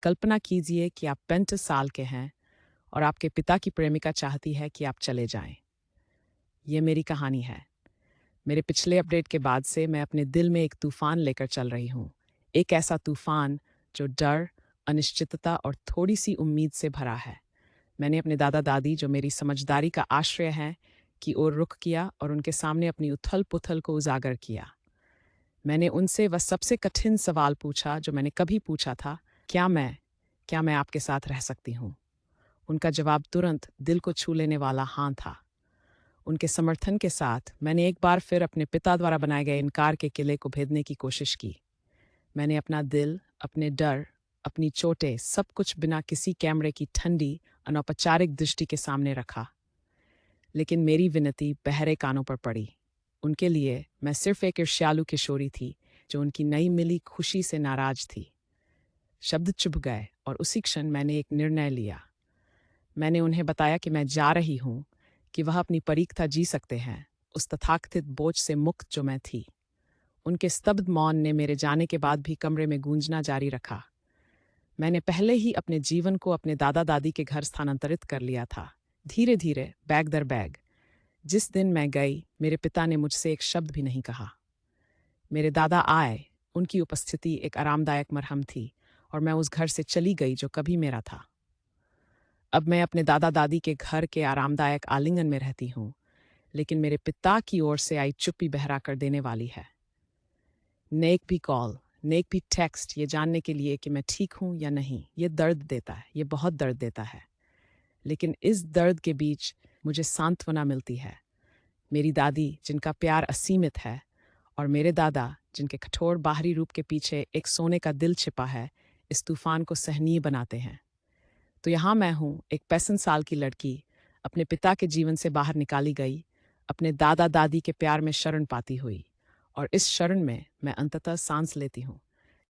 कल्पना कीजिए कि आप 35 साल के हैं और आपके पिता की प्रेमिका चाहती है कि आप चले जाएं। ये मेरी कहानी है। मेरे पिछले अपडेट के बाद से मैं अपने दिल में एक तूफान लेकर चल रही हूँ। एक ऐसा तूफान जो डर, अनिश्चितता और थोड़ी सी उम्मीद से भरा है। मैंने अपने दादा दादी, जो मेरी समझदारी का आश्रय हैं, की ओर रुख किया और उनके सामने अपनी उथल पुथल को उजागर किया। मैंने उनसे वह सबसे कठिन सवाल पूछा जो मैंने कभी पूछा था, क्या मैं आपके साथ रह सकती हूँ? उनका जवाब तुरंत दिल को छू लेने वाला हाँ था। उनके समर्थन के साथ मैंने एक बार फिर अपने पिता द्वारा बनाए गए इनकार के किले को भेदने की कोशिश की। मैंने अपना दिल, अपने डर, अपनी चोटें, सब कुछ बिना किसी कैमरे की ठंडी, अनौपचारिक दृष्टि के सामने रखा। लेकिन मेरी विनती बहरे कानों पर पड़ी। उनके लिए मैं सिर्फ एक ईर्ष्यालु किशोरी थी जो उनकी नई मिली खुशी से नाराज थी। शब्द चुभ गए और उसी क्षण मैंने एक निर्णय लिया। मैंने उन्हें बताया कि मैं जा रही हूँ, कि वह अपनी परीक्षा जी सकते हैं, उस तथाकथित बोझ से मुक्त जो मैं थी। उनके स्तब्ध मौन ने मेरे जाने के बाद भी कमरे में गूंजना जारी रखा। मैंने पहले ही अपने जीवन को अपने दादा दादी के घर स्थानांतरित कर लिया था, धीरे धीरे, बैग दर बैग। जिस दिन मैं गई, मेरे पिता ने मुझसे एक शब्द भी नहीं कहा। मेरे दादा आए, उनकी उपस्थिति एक आरामदायक मरहम थी, और मैं उस घर से चली गई जो कभी मेरा था। अब मैं अपने दादा दादी के घर के आरामदायक आलिंगन में रहती हूँ, लेकिन मेरे पिता की ओर से आई चुप्पी बहरा कर देने वाली है। नेक भी कॉल, नेक भी टेक्स्ट, ये जानने के लिए कि मैं ठीक हूँ या नहीं, ये दर्द देता है, ये बहुत दर्द देता है। लेकिन इस दर्द के बीच मुझे सांत्वना मिलती है। मेरी दादी, जिनका प्यार असीमित है, और मेरे दादा, जिनके कठोर बाहरी रूप के पीछे एक सोने का दिल छिपा है, इस तूफान को सहनीय बनाते हैं। तो यहाँ मैं हूँ, एक 65 साल की लड़की, अपने पिता के जीवन से बाहर निकाली गई, अपने दादा दादी के प्यार में शरण पाती हुई, और इस शरण में मैं अंततः सांस लेती हूँ।